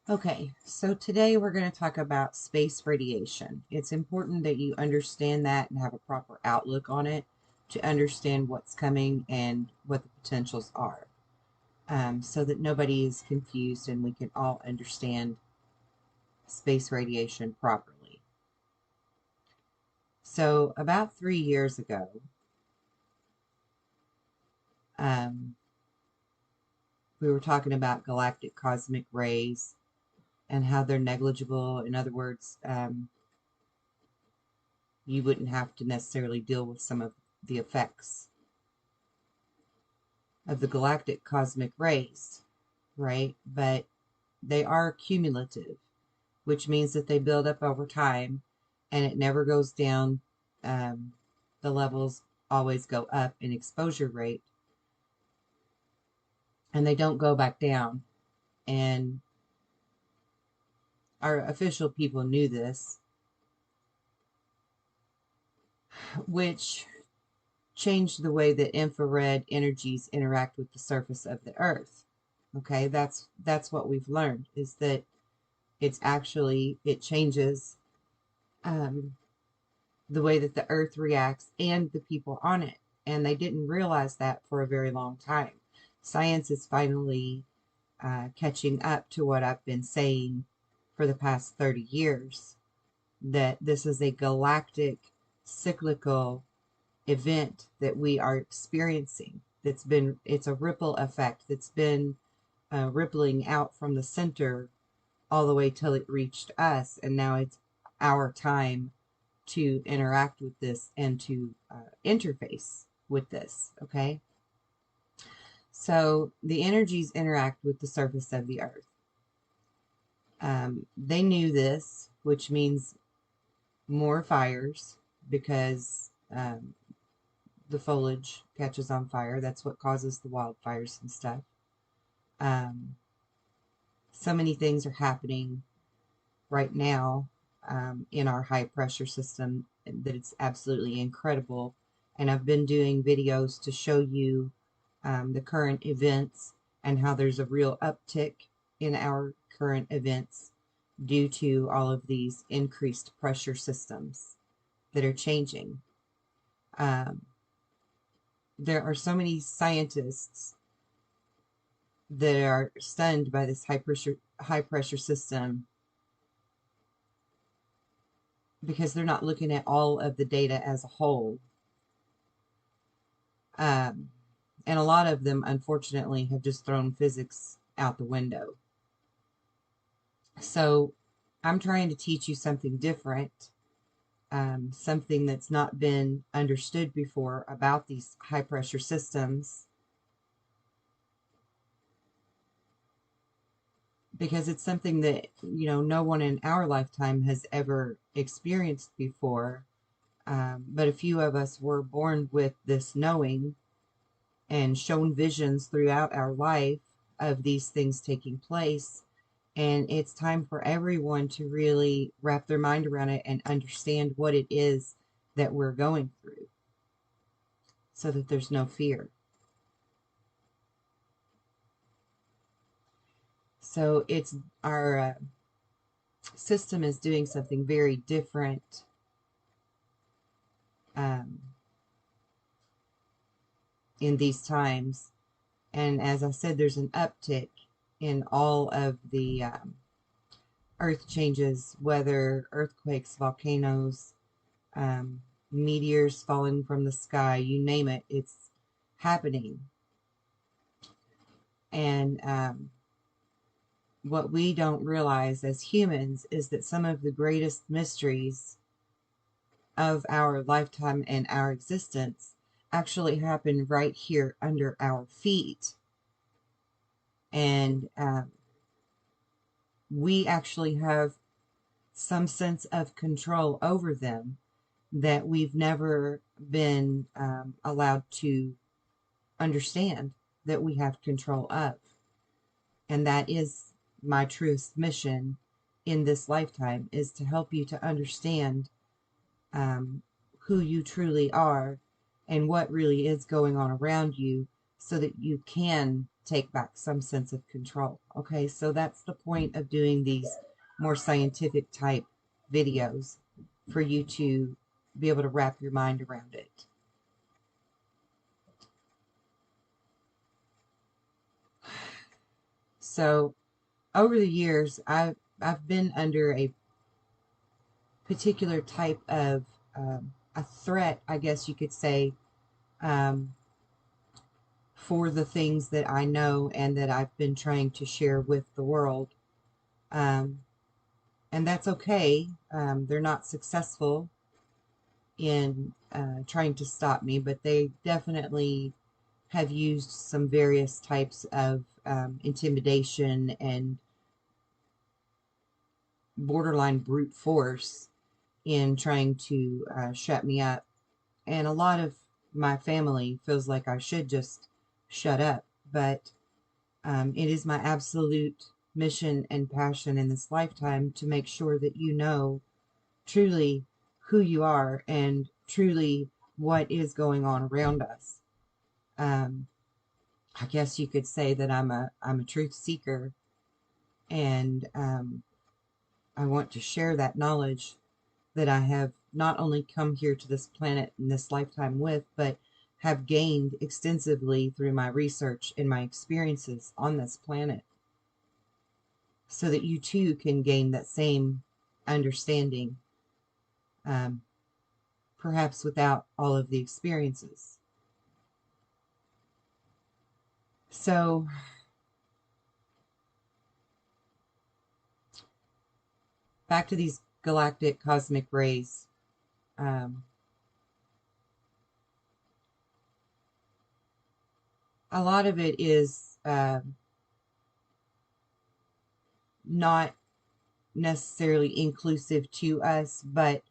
Okay, so today we're going to talk about space radiation. It's important that you understand that and have a proper outlook on it to understand what's coming and what the potentials are, so that nobody is confused and we can all understand space radiation properly. So, about 3 years ago, um, we were talking about galactic cosmic rays and how they're negligible. In other words, you wouldn't have to necessarily deal with some of the effects of the galactic cosmic rays, right? But they are cumulative, which means that they build up over time and it never goes down. Um, the levels always go up in exposure rate and they don't go back down. And our official people knew this, which changed the way that infrared energies interact with the surface of the earth. Okay, that's what we've learned, is that it changes um, the way that the earth reacts and the people on it. And they didn't realize that for a very long time. Science is finally catching up to what I've been saying for the past 30 years, that this is a galactic cyclical event that we are experiencing. It's a ripple effect that's been rippling out from the center all the way till it reached us. And now it's our time to interact with this and to interface with this. Okay. So the energies interact with the surface of the earth. They knew this, which means more fires because the foliage catches on fire. That's what causes the wildfires and stuff. Um, so many things are happening right now in our high pressure system that it's absolutely incredible. And I've been doing videos to show you the current events and how there's a real uptick in our current events due to all of these increased pressure systems that are changing. Um, there are so many scientists that are stunned by this high pressure system because they're not looking at all of the data as a whole. Um, and a lot of them, unfortunately, have just thrown physics out the window. So I'm trying to teach you something different, something that's not been understood before about these high pressure systems, because it's something that, no one in our lifetime has ever experienced before. But a few of us were born with this knowing and shown visions throughout our life of these things taking place. And it's time for everyone to really wrap their mind around it and understand what it is that we're going through so that there's no fear. So it's our system is doing something very different um, in these times. And as I said, there's an uptick in all of the earth changes, weather, earthquakes, volcanoes, um, meteors falling from the sky, you name it, it's happening. And what we don't realize as humans is that some of the greatest mysteries of our lifetime and our existence actually happen right here under our feet. And we actually have some sense of control over them that we've never been allowed to understand that we have control of. And that is my truest mission in this lifetime, is to help you to understand who you truly are and what really is going on around you, so that you can take back some sense of control. Okay, so that's the point of doing these more scientific type videos, for you to be able to wrap your mind around it. So over the years, I've been under a particular type of a threat, I guess you could say, um, for the things that I know and that I've been trying to share with the world. Um, and that's okay. They're not successful in trying to stop me, but they definitely have used some various types of intimidation and borderline brute force in trying to shut me up. And a lot of my family feels like I should just shut up, but it is my absolute mission and passion in this lifetime to make sure that you know truly who you are and truly what is going on around us. I guess you could say that I'm a truth seeker, and I want to share that knowledge that I have not only come here to this planet in this lifetime with, but have gained extensively through my research and my experiences on this planet, so that you too can gain that same understanding, perhaps without all of the experiences. So, back to these galactic cosmic rays. Um, a lot of it is not necessarily inclusive to us, but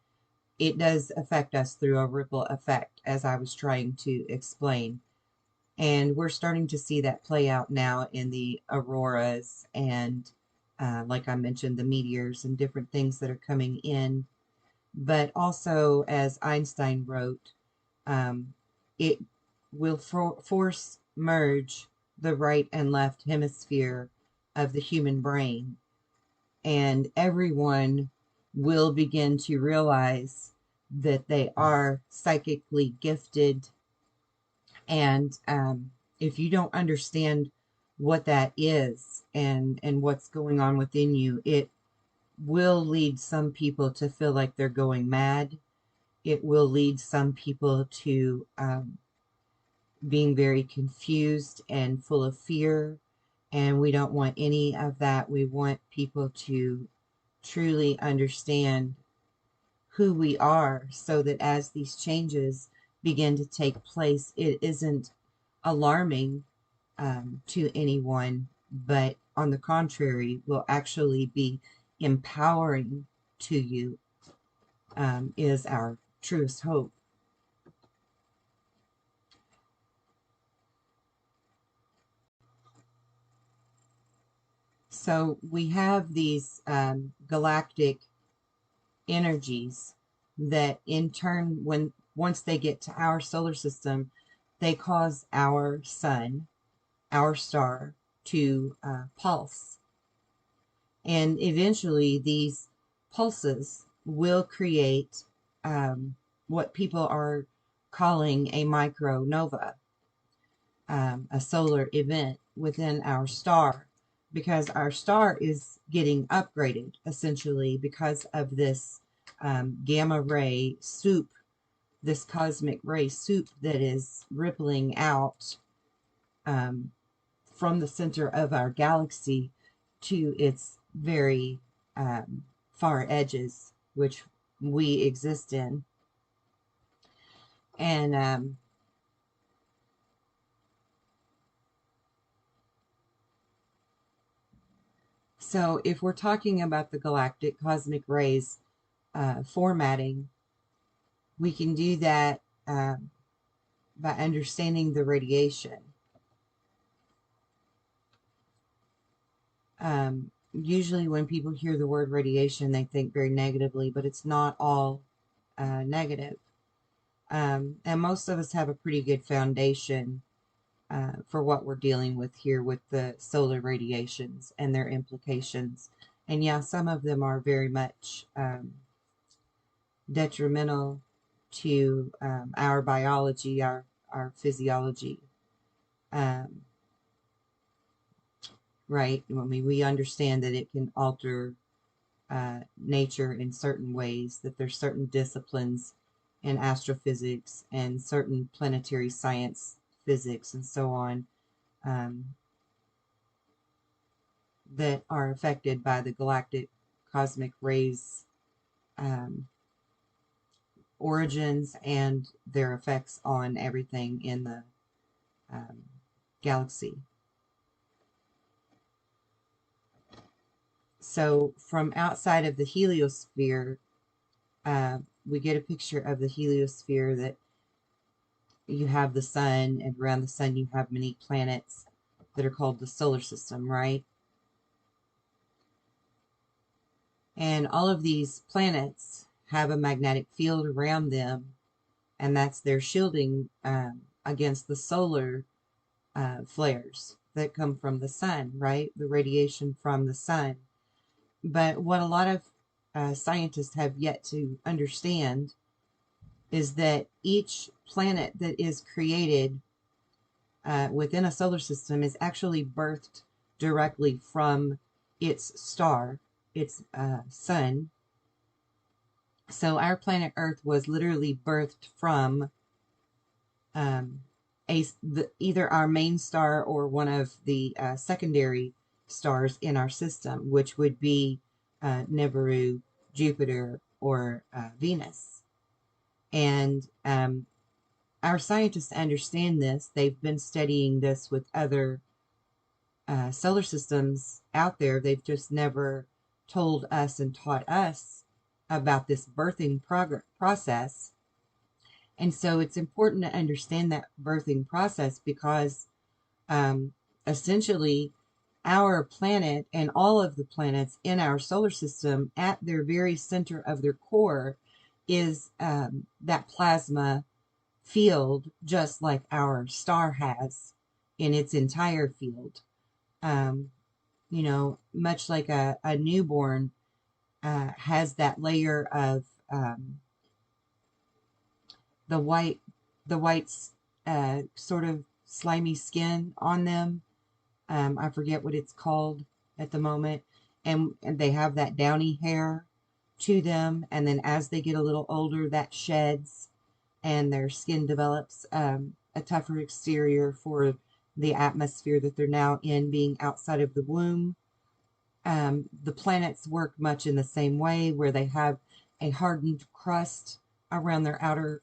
it does affect us through a ripple effect, as I was trying to explain. And we're starting to see that play out now in the auroras and, like I mentioned, the meteors and different things that are coming in. But also, as Einstein wrote, it will force merge the right and left hemisphere of the human brain, and everyone will begin to realize that they are psychically gifted. And if you don't understand what that is and what's going on within you, it will lead some people to feel like they're going mad. It will lead some people to being very confused and full of fear. And we don't want any of that. We want people to truly understand who we are, so that as these changes begin to take place, it isn't alarming to anyone, but on the contrary, will actually be empowering to you, is our truest hope. So we have these galactic energies that in turn, once they get to our solar system, they cause our sun, our star, to pulse. And eventually these pulses will create what people are calling a micronova, a solar event within our star, because our star is getting upgraded essentially because of this gamma ray soup, this cosmic ray soup that is rippling out from the center of our galaxy to its very far edges, which we exist in. And so if we're talking about the galactic cosmic rays formatting, we can do that by understanding the radiation. Usually when people hear the word radiation, they think very negatively, but it's not all negative. And most of us have a pretty good foundation for what we're dealing with here with the solar radiations and their implications. And yeah, some of them are very much detrimental to our biology, our physiology. Right? I mean, we understand that it can alter nature in certain ways, that there's certain disciplines in astrophysics and certain planetary science physics and so on that are affected by the galactic cosmic rays origins and their effects on everything in the galaxy. So from outside of the heliosphere, we get a picture of the heliosphere that you have the sun, and around the sun you have many planets that are called the solar system, right? And all of these planets have a magnetic field around them, and that's their shielding against the solar flares that come from the sun, right? The radiation from the sun. But what a lot of scientists have yet to understand is that each planet that is created within a solar system is actually birthed directly from its star, its sun. So our planet Earth was literally birthed from either our main star or one of the secondary stars in our system, which would be Nibiru, Jupiter, or Venus. And our scientists understand this. They've been studying this with other solar systems out there. They've just never told us and taught us about this birthing process. And so it's important to understand that birthing process because essentially our planet and all of the planets in our solar system at their very center of their core is that plasma field, just like our star has in its entire field. You know, much like a newborn has that layer of the white sort of slimy skin on them. I forget what it's called at the moment. And they have that downy hair to them. And then as they get a little older, that sheds and their skin develops a tougher exterior for the atmosphere that they're now in, being outside of the womb. The planets work much in the same way, where they have a hardened crust around their outer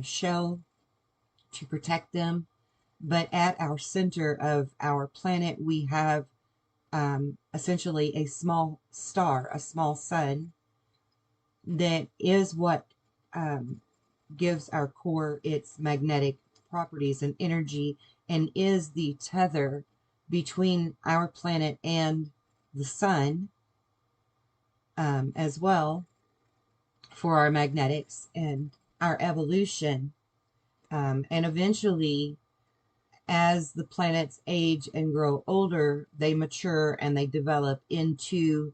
shell to protect them. But at our center of our planet, we have essentially a small star, a small sun, that is what gives our core its magnetic properties and energy, and is the tether between our planet and the sun as well for our magnetics and our evolution. And eventually, as the planets age and grow older, they mature and they develop into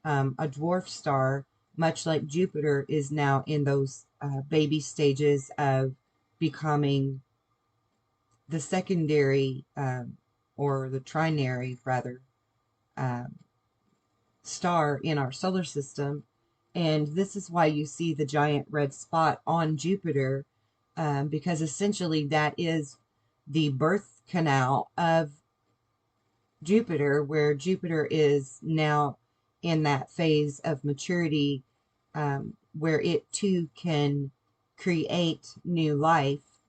a dwarf star, much like Jupiter is now in those baby stages of becoming the secondary or the trinary, rather, star in our solar system. And this is why you see the giant red spot on Jupiter, because essentially that is the birth canal of Jupiter, where Jupiter is now in that phase of maturity where it too can create new life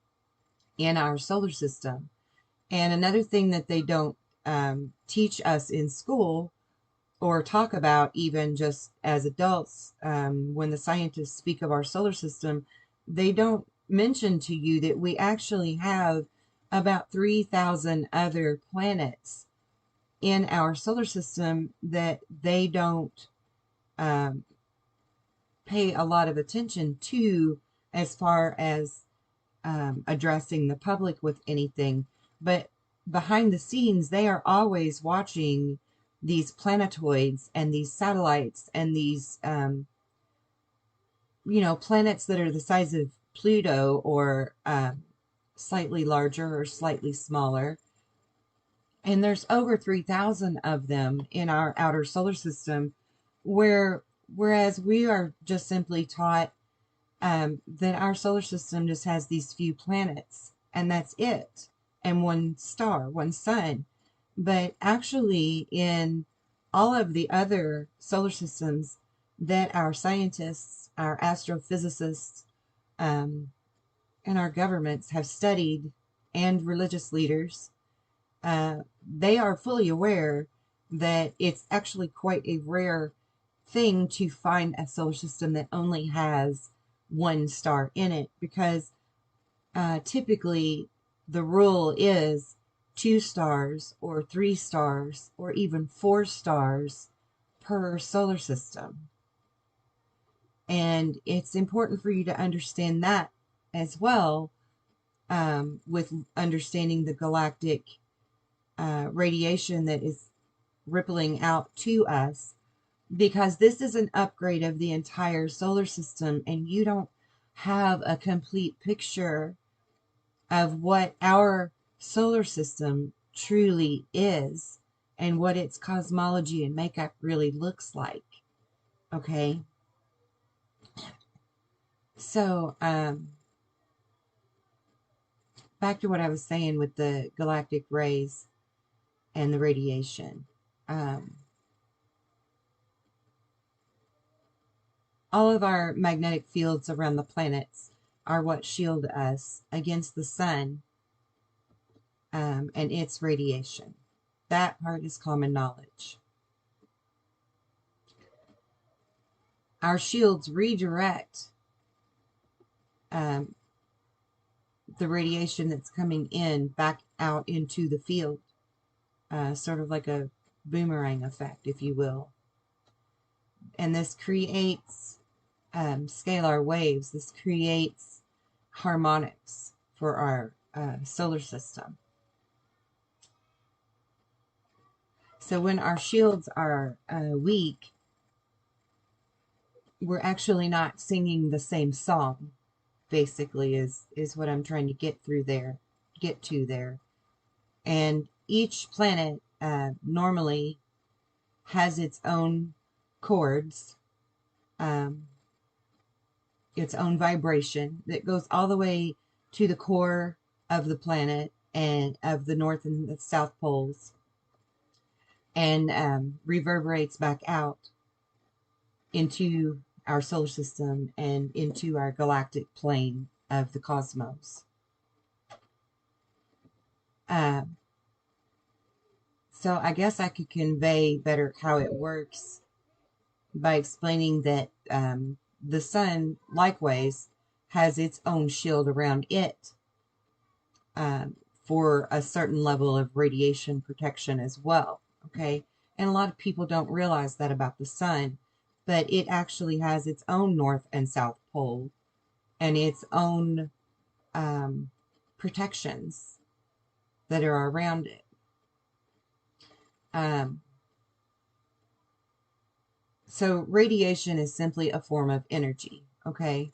in our solar system. And another thing that they don't teach us in school or talk about even just as adults, when the scientists speak of our solar system, they don't mention to you that we actually have about 3,000 other planets in our solar system that they don't pay a lot of attention to as far as addressing the public with anything. But behind the scenes, they are always watching these planetoids and these satellites and these, planets that are the size of Pluto or slightly larger or slightly smaller. And there's over 3,000 of them in our outer solar system, whereas we are just simply taught that our solar system just has these few planets, and that's it, and one star, one sun. But actually, in all of the other solar systems that our scientists, our astrophysicists, and our governments have studied, and religious leaders, they are fully aware that it's actually quite a rare thing to find a solar system that only has one star in it, because typically the rule is 2 stars or 3 stars or even 4 stars per solar system. And it's important for you to understand that as well, with understanding the galactic radiation that is rippling out to us, because this is an upgrade of the entire solar system, and you don't have a complete picture of what our solar system truly is and what its cosmology and makeup really looks like. Okay? So, back to what I was saying with the galactic rays and the radiation. All of our magnetic fields around the planets are what shield us against the sun and its radiation. That part is common knowledge. Our shields redirect the radiation that's coming in back out into the field, sort of like a boomerang effect, if you will. And this creates scalar waves. This creates harmonics for our solar system. So when our shields are weak, we're actually not singing the same song, basically, is what I'm trying to get to there. And each planet normally has its own chords, its own vibration that goes all the way to the core of the planet and of the North and the South poles, and reverberates back out into our solar system and into our galactic plane of the cosmos. So I guess I could convey better how it works by explaining that the sun, likewise, has its own shield around it for a certain level of radiation protection as well. Okay? And a lot of people don't realize that about the sun, but it actually has its own North and South Pole and its own protections that are around it. So radiation is simply a form of energy, okay?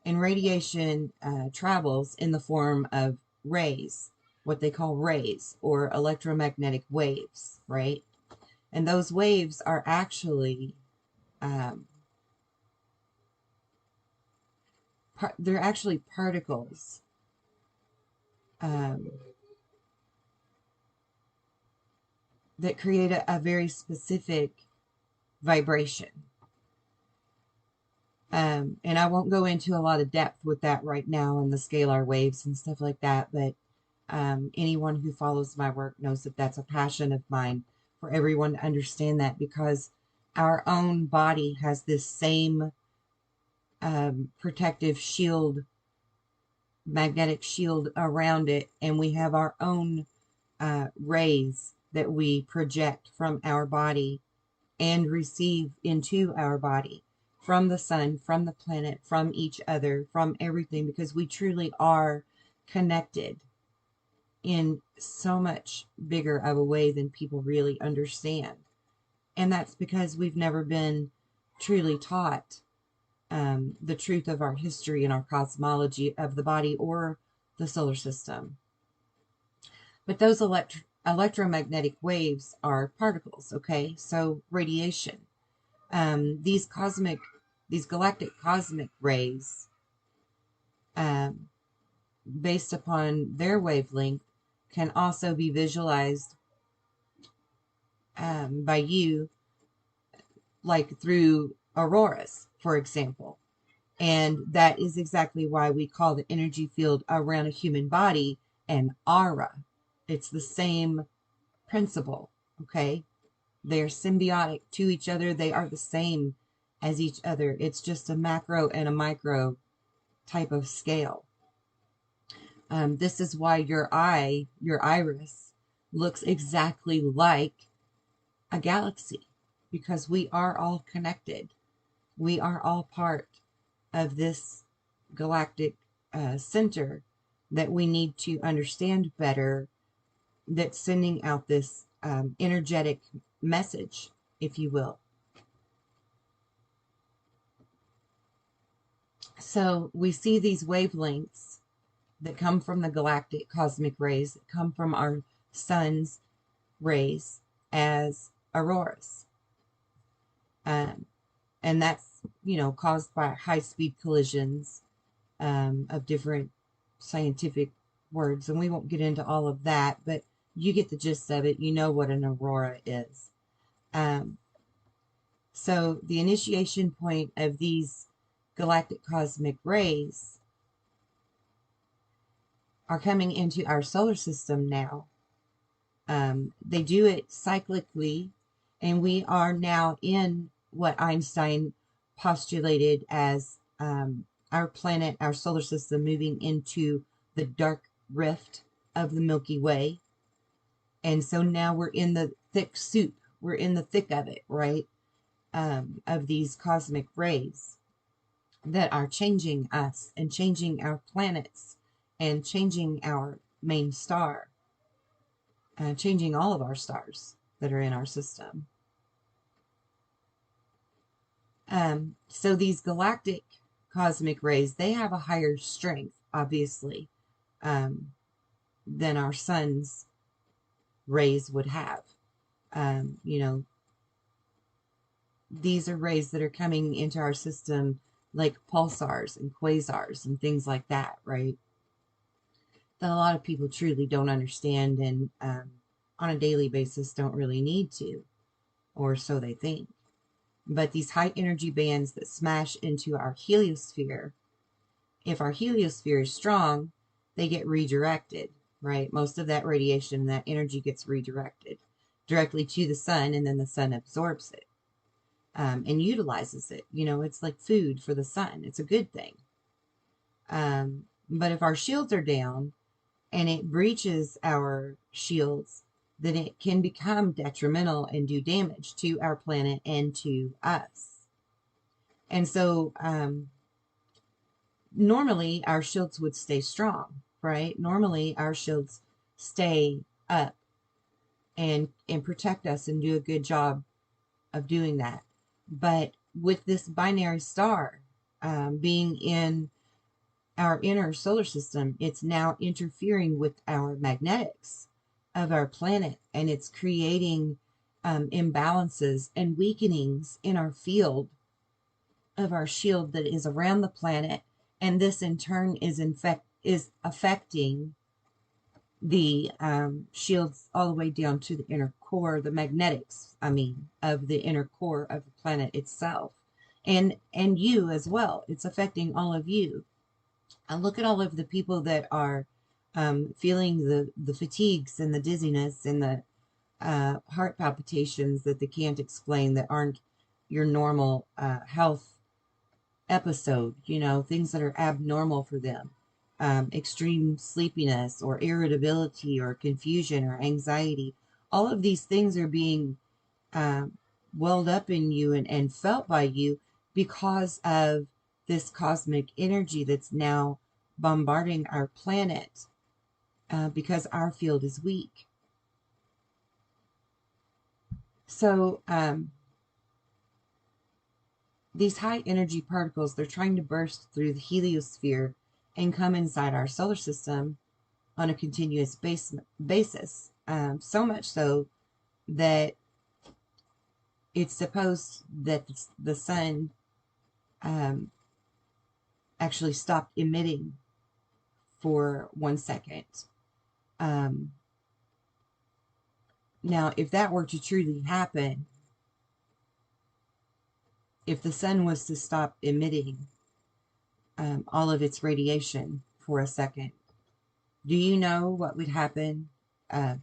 And radiation travels in the form of rays, what they call rays, or electromagnetic waves, right? And those waves are actually, they're actually particles that create a very specific vibration. And I won't go into a lot of depth with that right now and the scalar waves and stuff like that, but anyone who follows my work knows that that's a passion of mine for everyone to understand that, because our own body has this same protective shield, magnetic shield around it, and we have our own rays that we project from our body and receive into our body from the sun, from the planet, from each other, from everything, because we truly are connected. in so much bigger of a way than people really understand. And that's because we've never been truly taught the truth of our history and our cosmology of the body or the solar system. But those electromagnetic waves are particles, okay? So radiation. These galactic cosmic rays, um, based upon their wavelength, can also be visualized by you, like through auroras, for example. And that is exactly why we call the energy field around a human body an aura. It's the same principle, okay? They're symbiotic to each other. They are the same as each other. It's just a macro and a micro type of scale. This is why your eye, your iris, looks exactly like a galaxy, because we are all connected. We are all part of this galactic center that we need to understand better, that's sending out this energetic message, if you will. So we see these wavelengths that come from the galactic cosmic rays, that come from our sun's rays, as auroras. And that's, caused by high-speed collisions of different scientific words. And we won't get into all of that, but you get the gist of it. You know what an aurora is. So the initiation point of these galactic cosmic rays are coming into our solar system now. They do it cyclically, and we are now in what Einstein postulated as our planet, our solar system, moving into the dark rift of the Milky Way. And so now we're in the thick soup. We're in the thick of it, right? Of these cosmic rays that are changing us and changing our planets and changing our main star, changing all of our stars that are in our system. So these galactic cosmic rays, they have a higher strength, obviously, than our sun's rays would have. These are rays that are coming into our system like pulsars and quasars and things like that, right? That a lot of people truly don't understand, and on a daily basis don't really need to, or so they think. But these high energy bands that smash into our heliosphere, if our heliosphere is strong, they get redirected, right? Most of that radiation, that energy gets redirected directly to the sun, and then the sun absorbs it and utilizes it. It's like food for the sun. It's a good thing. But if our shields are down and it breaches our shields, then it can become detrimental and do damage to our planet and to us. And so normally our shields would stay strong, right? Normally our shields stay up and protect us and do a good job of doing that. But with this binary star being in our inner solar system, it's now interfering with our magnetics of our planet, and it's creating imbalances and weakenings in our field of our shield that is around the planet, and this in turn is affecting the shields all the way down to the inner core, the magnetics, of the inner core of the planet itself, and you as well. It's affecting all of you. And look at all of the people that are feeling the fatigues and the dizziness and the heart palpitations that they can't explain, that aren't your normal health episode, things that are abnormal for them. Extreme sleepiness or irritability or confusion or anxiety. All of these things are being welled up in you and felt by you because of this cosmic energy that's now bombarding our planet because our field is weak. So these high energy particles, they're trying to burst through the heliosphere and come inside our solar system on a continuous basis. So much so that it's supposed that the sun actually stopped emitting for 1 second. Now, if that were to truly happen, if the sun was to stop emitting all of its radiation for a second, do you know what would happen?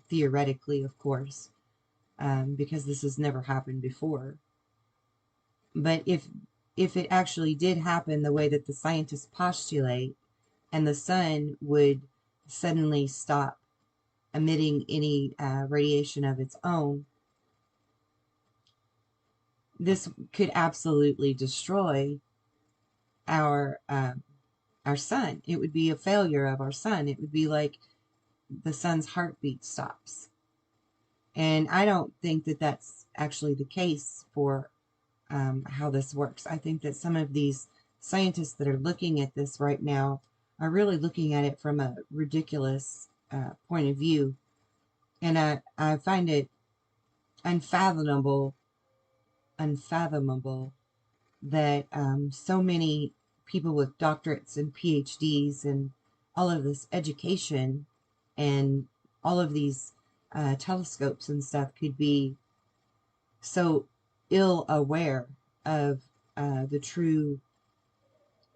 Theoretically, of course, because this has never happened before. But if it actually did happen the way that the scientists postulate, and the sun would suddenly stop emitting any radiation of its own, this could absolutely destroy our sun. It would be a failure of our sun. It would be like the sun's heartbeat stops. And I don't think that that's actually the case for how this works. I think that some of these scientists that are looking at this right now are really looking at it from a ridiculous point of view. And I find it unfathomable that so many people with doctorates and PhDs and all of this education and all of these telescopes and stuff could be so ill aware of the true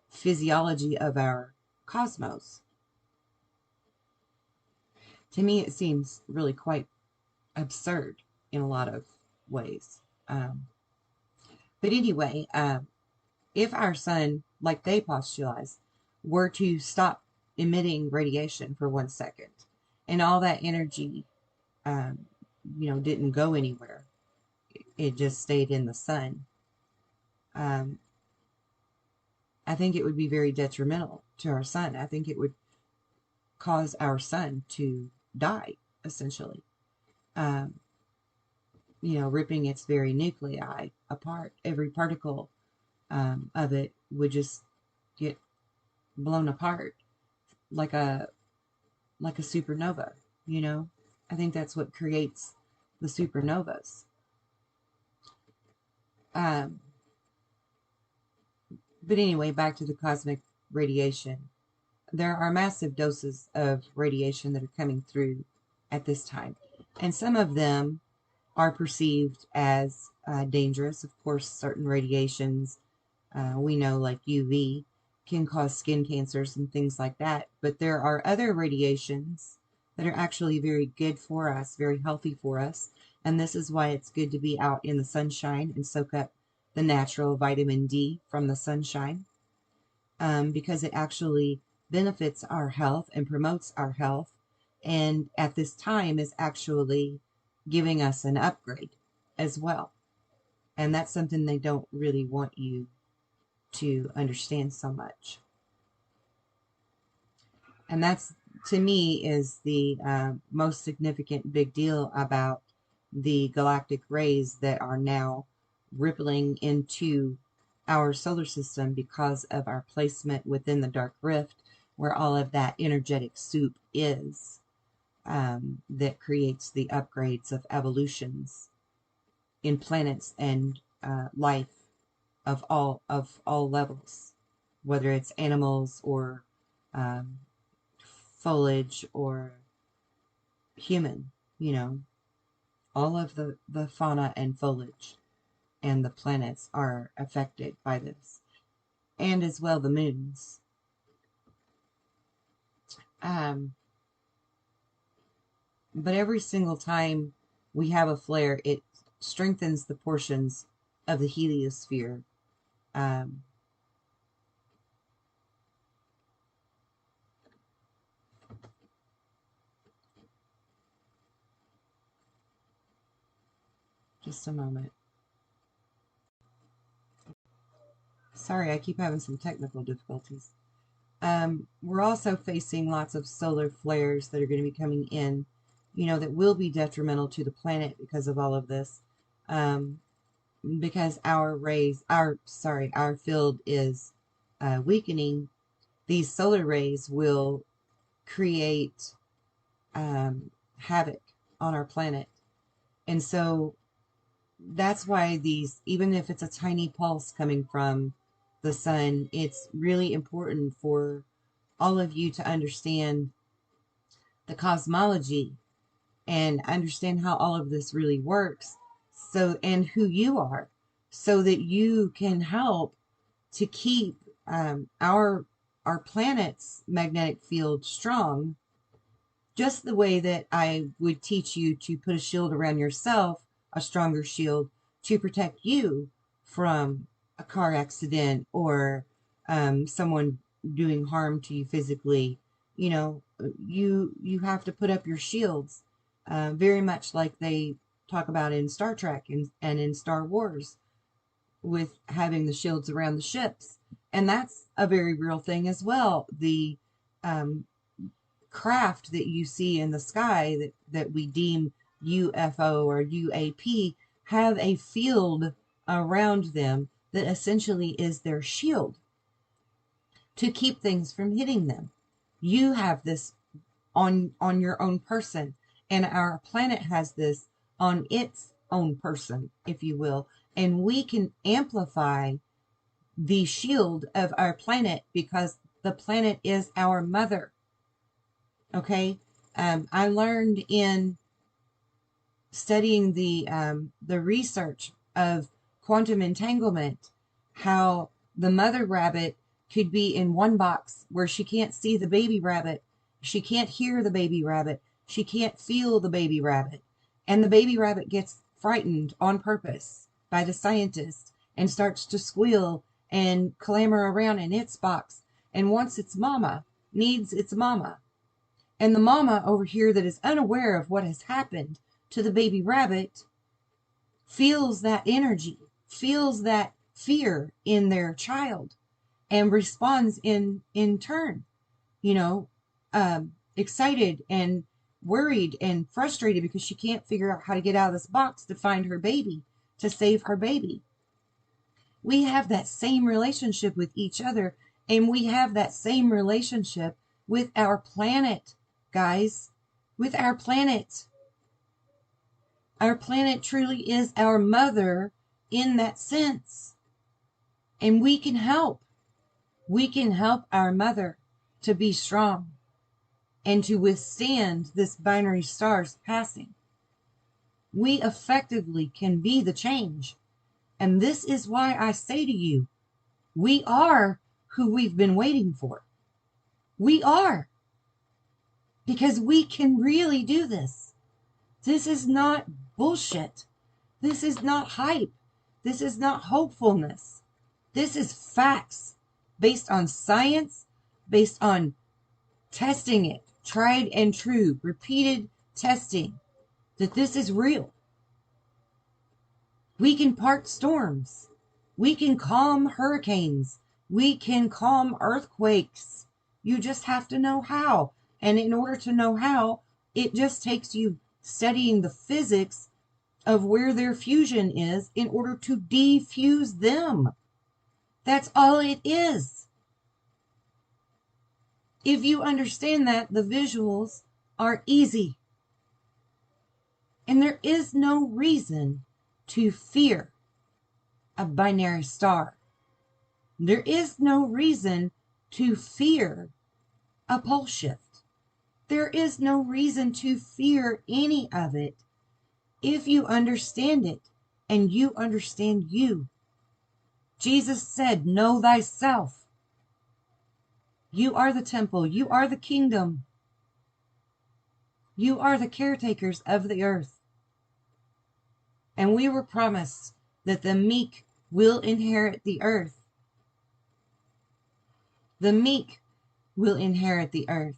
physiology of our cosmos. To me, it seems really quite absurd in a lot of ways. But anyway, if our sun, like they postulate, were to stop emitting radiation for 1 second, and all that energy, didn't go anywhere, it just stayed in the sun, I think it would be very detrimental to our sun. I think it would cause our sun to die, essentially. Ripping its very nuclei apart. Every particle of it would just get blown apart like a supernova. I think that's what creates the supernovas. But anyway, back to the cosmic radiation. There are massive doses of radiation that are coming through at this time, and some of them are perceived as dangerous. Of course, certain radiations we know, like UV, can cause skin cancers and things like that. But there are other radiations that are actually very good for us, very healthy for us. And this is why it's good to be out in the sunshine and soak up the natural vitamin D from the sunshine, because it actually benefits our health and promotes our health. And at this time is actually giving us an upgrade as well. And that's something they don't really want you to understand so much. And that's, to me, is the most significant big deal about the galactic rays that are now rippling into our solar system because of our placement within the dark rift, where all of that energetic soup is, that creates the upgrades of evolutions in planets and life of all levels, whether it's animals or foliage or human. All of the fauna and foliage and the planets are affected by this, and as well the moons. But every single time we have a flare, it strengthens the portions of the heliosphere. Just a moment. Sorry, I keep having some technical difficulties. We're also facing lots of solar flares that are going to be coming in, that will be detrimental to the planet because of all of this. Because our field is weakening. These solar rays will create havoc on our planet. And so that's why even if it's a tiny pulse coming from the sun, it's really important for all of you to understand the cosmology and understand how all of this really works, and who you are, so that you can help to keep our planet's magnetic field strong, just the way that I would teach you to put a shield around yourself, a stronger shield to protect you from a car accident or someone doing harm to you physically. You have to put up your shields, very much like they talk about in Star Trek and in Star Wars, with having the shields around the ships. And that's a very real thing as well. The craft that you see in the sky that we deem UFO or UAP have a field around them that essentially is their shield to keep things from hitting them. You have this on your own person, and our planet has this on its own person, if you will, and we can amplify the shield of our planet because the planet is our mother. Okay, I learned in studying the research of quantum entanglement how the mother rabbit could be in one box where she can't see the baby rabbit, she can't hear the baby rabbit, she can't feel the baby rabbit, and the baby rabbit gets frightened on purpose by the scientist and starts to squeal and clamor around in its box and wants its mama, needs its mama. And the mama over here that is unaware of what has happened to the baby rabbit feels that energy, feels that fear in their child, and responds in turn, excited and worried and frustrated because she can't figure out how to get out of this box to find her baby, to save her baby. We have that same relationship with each other, and we have that same relationship with our planet, guys, with our planet. Our planet truly is our mother in that sense. And we can help. We can help our mother to be strong and to withstand this binary stars passing. We effectively can be the change. And this is why I say to you, we are who we've been waiting for. We are. Because we can really do this. This is not bullshit. This is not hype. This is not hopefulness. This is facts based on science, based on testing it, tried and true, repeated testing, that this is real. We can part storms. We can calm hurricanes. We can calm earthquakes. You just have to know how. And in order to know how, it just takes you studying the physics of where their fusion is in order to defuse them. That's all it is. If you understand that, the visuals are easy. And there is no reason to fear a binary star. There is no reason to fear a pole shift. There is no reason to fear any of it if you understand it and you understand you. Jesus said, know thyself. You are the temple. You are the kingdom. You are the caretakers of the earth. And we were promised that the meek will inherit the earth. The meek will inherit the earth.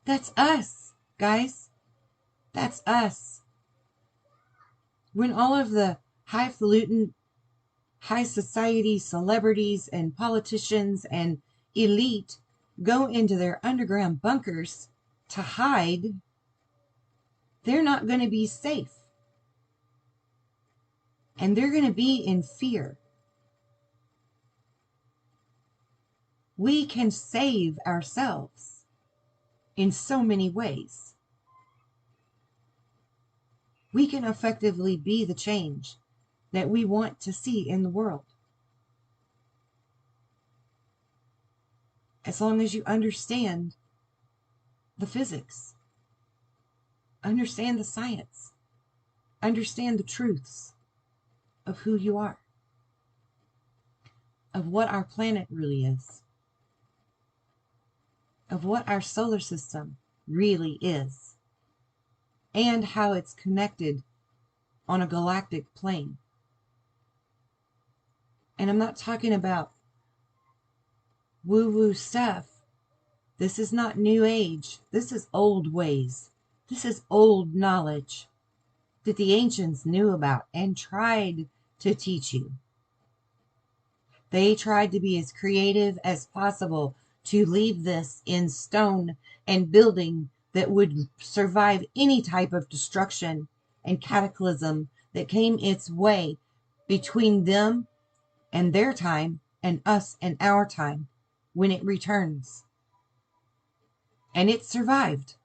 That's us, guys. That's us. When all of the highfalutin, high society celebrities and politicians and elite go into their underground bunkers to hide, they're not going to be safe. And they're going to be in fear. We can save ourselves in so many ways. We can effectively be the change that we want to see in the world. As long as you understand the physics, understand the science, understand the truths of who you are, of what our planet really is, of what our solar system really is, and how it's connected on a galactic plane. And I'm not talking about woo-woo stuff. This is not new age. This is old ways. This is old knowledge that the ancients knew about and tried to teach you. They tried to be as creative as possible to leave this in stone and building that would survive any type of destruction and cataclysm that came its way between them and their time and us and our time when it returns. And it survived.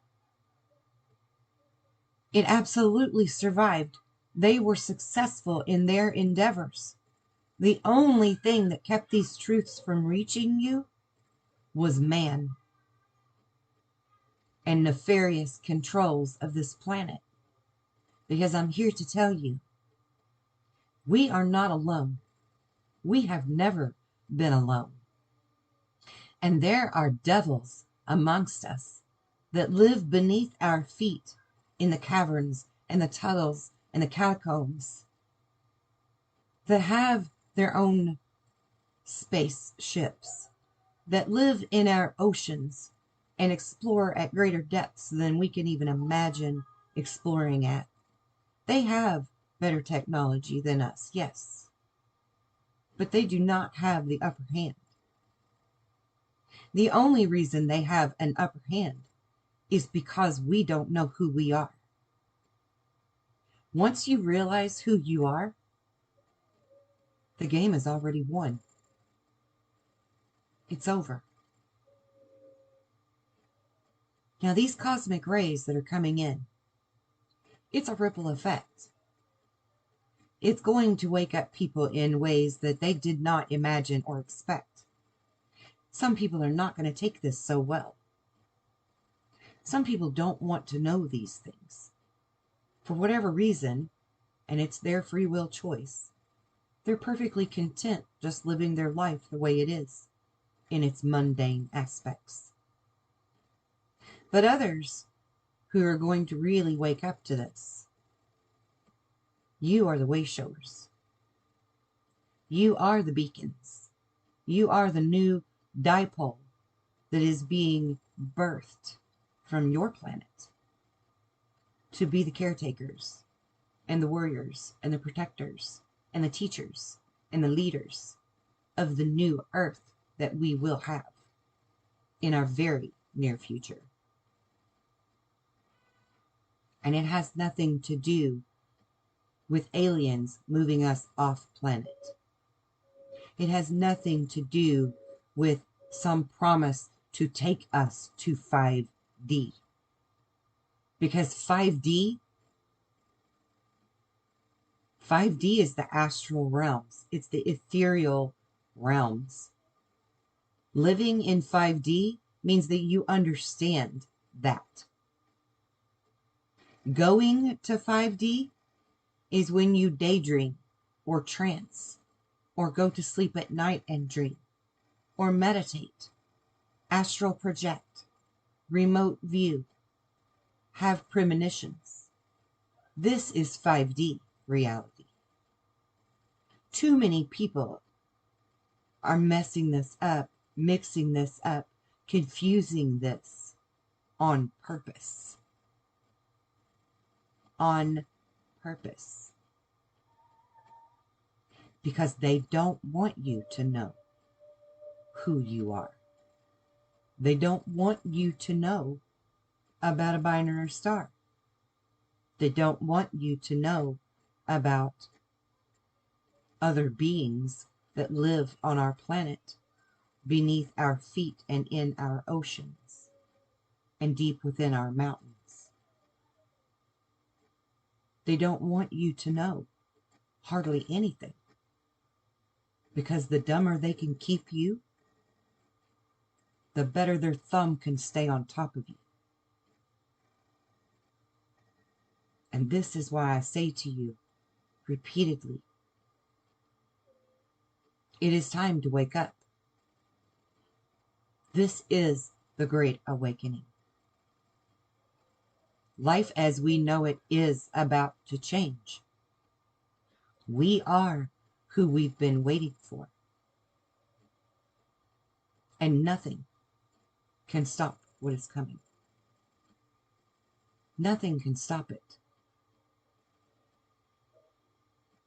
It absolutely survived. They were successful in their endeavors. The only thing that kept these truths from reaching you was man and nefarious controls of this planet. Because I'm here to tell you, we are not alone. We have never been alone. And there are devils amongst us that live beneath our feet in the caverns and the tunnels and the catacombs, that have their own spaceships, that live in our oceans and explore at greater depths than we can even imagine exploring at. They have better technology than us, yes, but they do not have the upper hand. The only reason they have an upper hand is because we don't know who we are. Once you realize who you are, the game is already won. It's over. Now, these cosmic rays that are coming in, it's a ripple effect. It's going to wake up people in ways that they did not imagine or expect. Some people are not going to take this so well. Some people don't want to know these things. For whatever reason, and it's their free will choice, they're perfectly content just living their life the way it is, in its mundane aspects. But others who are going to really wake up to this, you are the way showers. You are the beacons. You are the new dipole that is being birthed from your planet to be the caretakers and the warriors and the protectors and the teachers and the leaders of the new earth that we will have in our very near future. And it has nothing to do with aliens moving us off planet. It has nothing to do with some promise to take us to 5D. Because 5D is the astral realms. It's the ethereal realms. Living in 5D means that you understand that. Going to 5D is when you daydream or trance or go to sleep at night and dream or meditate, astral project, remote view, have premonitions. This is 5D reality. Too many people are messing this up, mixing this up, confusing this on purpose. On purpose. Because they don't want you to know who you are. They don't want you to know about a binary star. They don't want you to know about other beings that live on our planet, beneath our feet and in our oceans, and deep within our mountains. They don't want you to know hardly anything, because the dumber they can keep you, the better their thumb can stay on top of you. And this is why I say to you repeatedly, it is time to wake up. This is the Great Awakening. Life as we know it is about to change. We are who we've been waiting for. And nothing can stop what is coming. Nothing can stop it.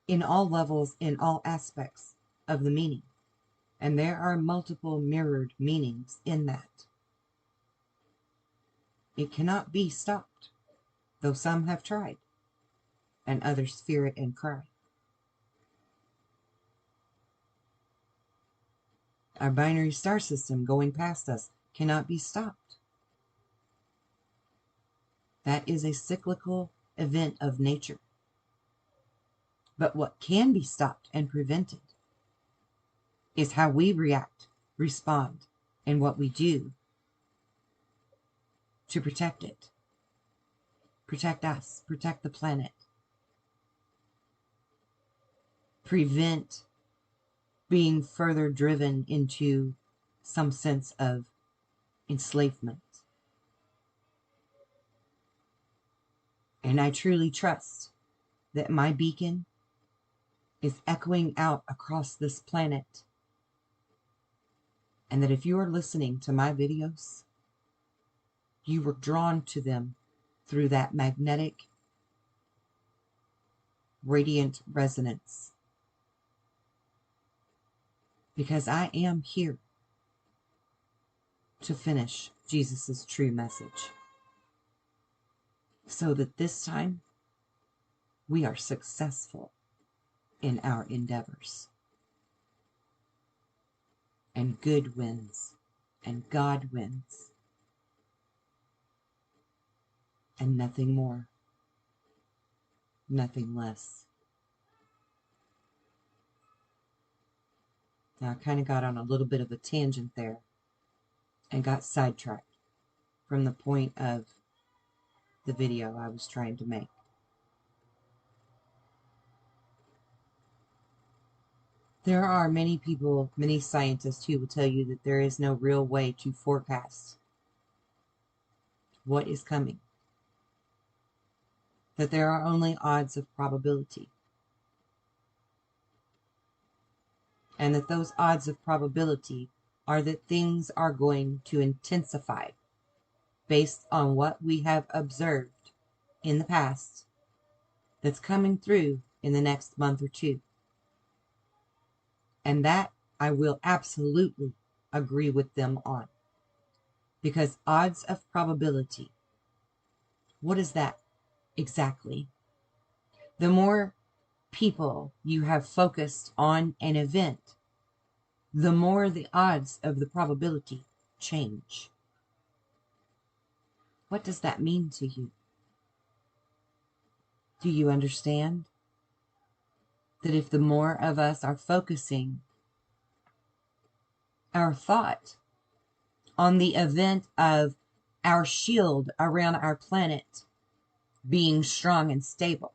In all levels, in all aspects of the meaning. And there are multiple mirrored meanings in that. It cannot be stopped, though some have tried, and others fear it and cry. Our binary star system going past us cannot be stopped. That is a cyclical event of nature. But what can be stopped and prevented is how we react, respond, and what we do to protect it. Protect us, protect the planet. Prevent being further driven into some sense of enslavement. And I truly trust that my beacon is echoing out across this planet. And that if you are listening to my videos, you were drawn to them through that magnetic, radiant resonance. Because I am here to finish Jesus' true message. So that this time we are successful in our endeavors. And good wins, and God wins, and nothing more, nothing less. Now, I kind of got on a little bit of a tangent there and got sidetracked from the point of the video I was trying to make. There are many people, many scientists who will tell you that there is no real way to forecast what is coming. That there are only odds of probability. And that those odds of probability are that things are going to intensify based on what we have observed in the past that's coming through in the next month or two. And that I will absolutely agree with them on. Because odds of probability, what is that exactly? The more people you have focused on an event, the more the odds of the probability change. What does that mean to you? Do you understand that if the more of us are focusing our thought on the event of our shield around our planet being strong and stable,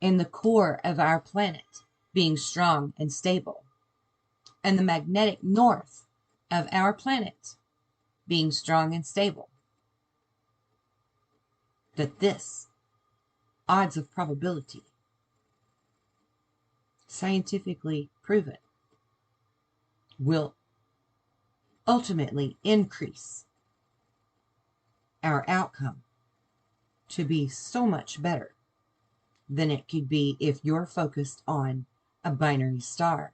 and the core of our planet being strong and stable, and the magnetic north of our planet being strong and stable, that this odds of probability, scientifically proven, will ultimately increase our outcome to be so much better than it could be if you're focused on a binary star,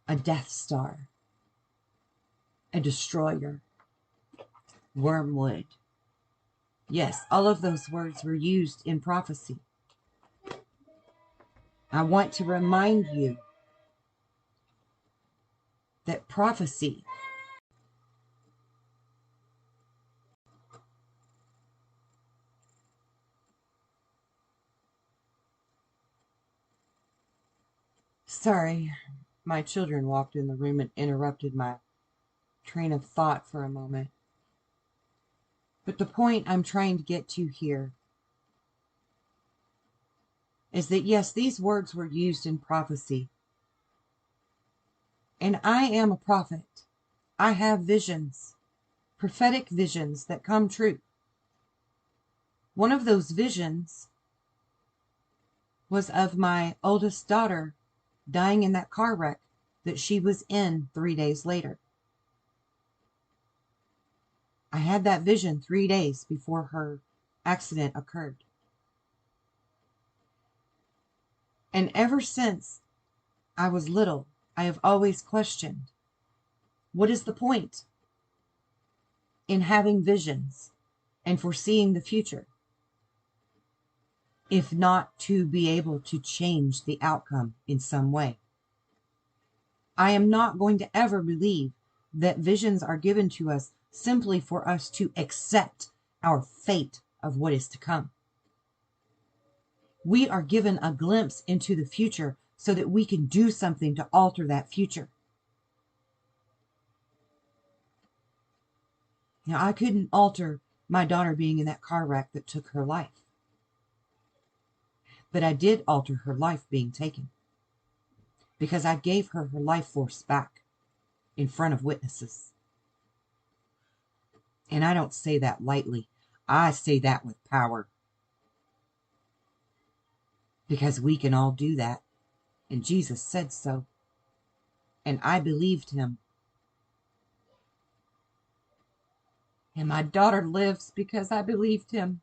a death star, a destroyer, wormwood. Yes, all of those words were used in prophecy. I want to remind you that prophecy sorry, my children walked in the room and interrupted my train of thought for a moment. But the point I'm trying to get to here is that yes, these words were used in prophecy. And I am a prophet. I have visions, prophetic visions that come true. One of those visions was of my oldest daughter dying in that car wreck that she was in 3 days later. I had that vision 3 days before her accident occurred. And ever since I was little, I have always questioned, what is the point in having visions and foreseeing the future, if not to be able to change the outcome in some way? I am not going to ever believe that visions are given to us simply for us to accept our fate of what is to come. We are given a glimpse into the future so that we can do something to alter that future. Now, I couldn't alter my daughter being in that car wreck that took her life, but I did alter her life being taken, because I gave her her life force back in front of witnesses. And I don't say that lightly. I say that with power, because we can all do that. And Jesus said so. And I believed him. And my daughter lives because I believed him.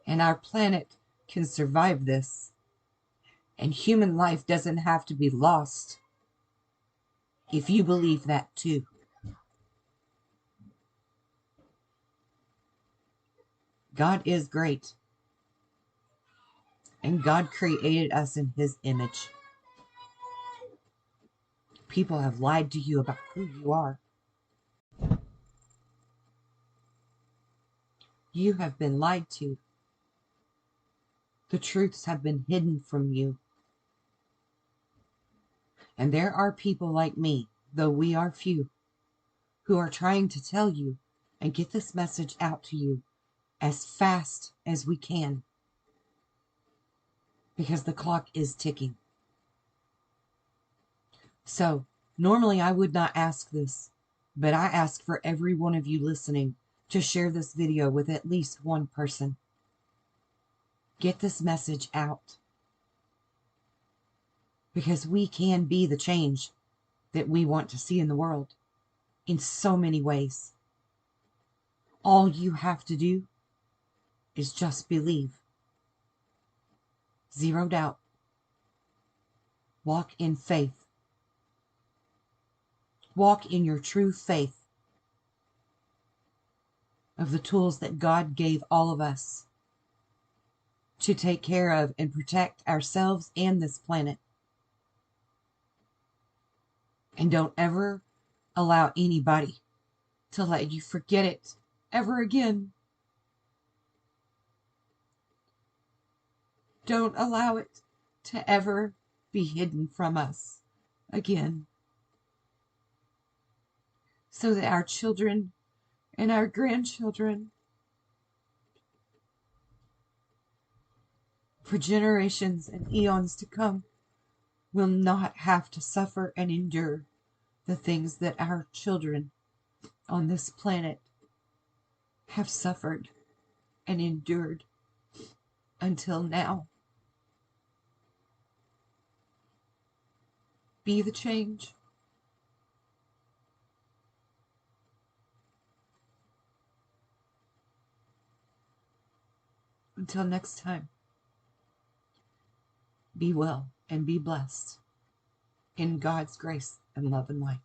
And our planet can survive this. And human life doesn't have to be lost if you believe that too. God is great. And God created us in his image. People have lied to you about who you are. You have been lied to. The truths have been hidden from you. And there are people like me, though we are few, who are trying to tell you and get this message out to you as fast as we can, because the clock is ticking. So, normally I would not ask this, but I ask for every one of you listening to share this video with at least one person. Get this message out, because we can be the change that we want to see in the world in so many ways. All you have to do is just believe. Zero doubt. Walk in faith. Walk in your true faith of the tools that God gave all of us to take care of and protect ourselves and this planet. And don't ever allow anybody to let you forget it ever again. Don't allow it to ever be hidden from us again, so that our children and our grandchildren, for generations and eons to come, will not have to suffer and endure the things that our children on this planet have suffered and endured until now. Be the change. Until next time, be well. and be blessed in God's grace and love and light.